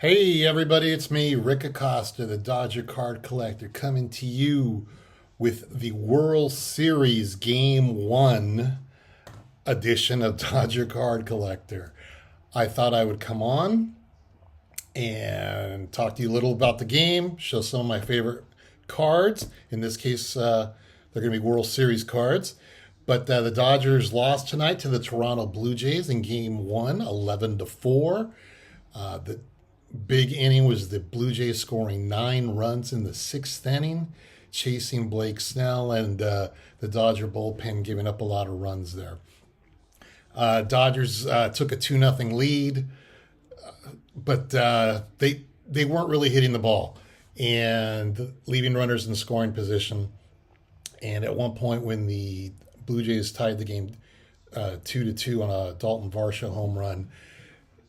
Hey everybody, it's me, Rick Acosta, the Dodger card collector, coming to you with the World Series Game 1 edition of Dodger Card Collector. I thought I would come on and talk to you a little about the game, show some of my favorite cards. In this case, they're going to be World Series cards. But the Dodgers lost tonight to the Toronto Blue Jays in Game 1, 11-4. The big inning was the Blue Jays scoring 9 runs in the 6th inning, chasing Blake Snell, and the Dodger bullpen giving up a lot of runs there. Dodgers took a 2-0 lead, but they weren't really hitting the ball and leaving runners in scoring position. And at one point, when the Blue Jays tied the game 2-2 on a Dalton Varsho home run,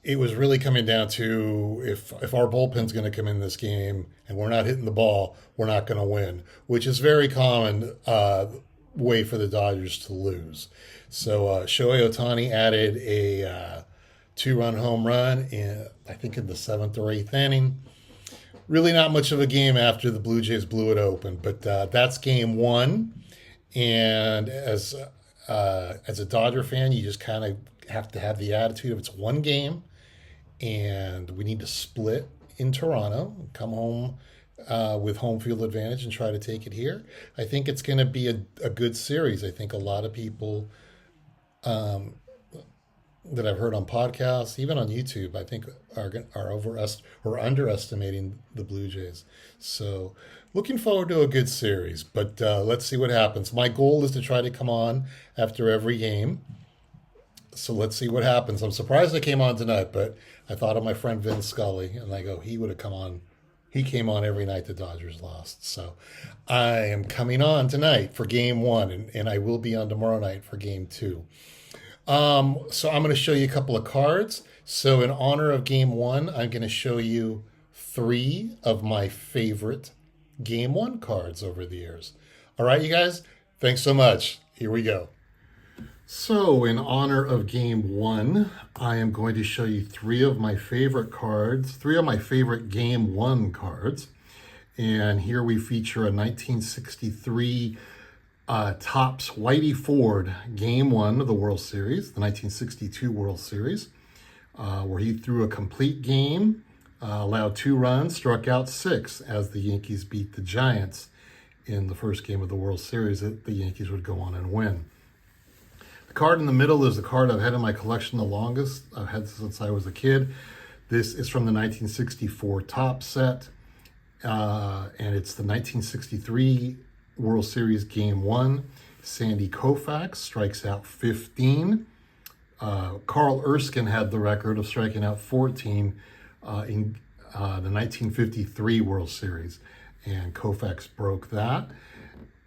it was really coming down to if our bullpen's going to come in this game and we're not hitting the ball, we're not going to win, which is very common way for the Dodgers to lose. So Shohei Ohtani added a 2-run home run I think in the 7th or 8th inning. Really not much of a game after the Blue Jays blew it open, but that's Game 1. And as a Dodger fan, you just kind of have to have the attitude of it's one game, and we need to split in Toronto, come home with home field advantage and try to take it here. I think it's going to be a good series. I think a lot of people that I've heard on podcasts, even on YouTube, I think are underestimating the Blue Jays. So looking forward to a good series, but let's see what happens. My goal is to try to come on after every game. So let's see what happens. I'm surprised I came on tonight, but I thought of my friend Vin Scully, and I go, he would have come on. He came on every night the Dodgers lost. So I am coming on tonight for Game 1, and I will be on tomorrow night for Game 2. So I'm going to show you a couple of cards. So in honor of Game 1, I'm going to show you 3 of my favorite Game 1 cards over the years. All right, you guys? Thanks so much. Here we go. So in honor of Game 1, I am going to show you 3 of my favorite cards, 3 of my favorite Game 1 cards. And here we feature a 1963 Topps Whitey Ford Game 1 of the World Series, the 1962 World Series, where he threw a complete game, allowed 2 runs, struck out 6 as the Yankees beat the Giants in the first game of the World Series that the Yankees would go on and win. The card in the middle is the card I've had in my collection the longest. I've had since I was a kid. This is from the 1964 Topps set, and it's the 1963 World Series Game 1. Sandy Koufax strikes out 15. Carl Erskine had the record of striking out 14 in the 1953 World Series, and Koufax broke that.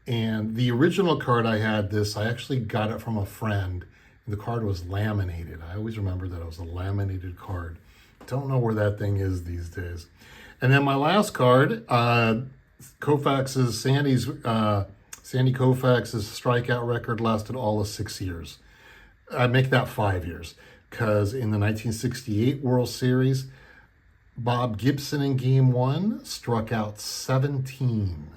And the original card I actually got it from a friend. The card was laminated. I always remember that it was a laminated card. Don't know where that thing is these days. And then my last card, Sandy Koufax's strikeout record lasted all of 6 years. I make that 5 years, because in the 1968 World Series, Bob Gibson in Game 1 struck out 17.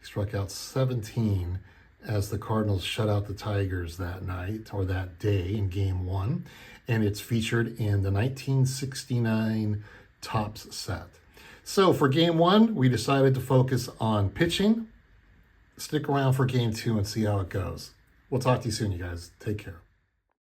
He struck out 17 as the Cardinals shut out the Tigers that night, or that day in Game 1. And it's featured in the 1969 Topps set. So for Game 1, we decided to focus on pitching. Stick around for Game 2 and see how it goes. We'll talk to you soon, you guys. Take care.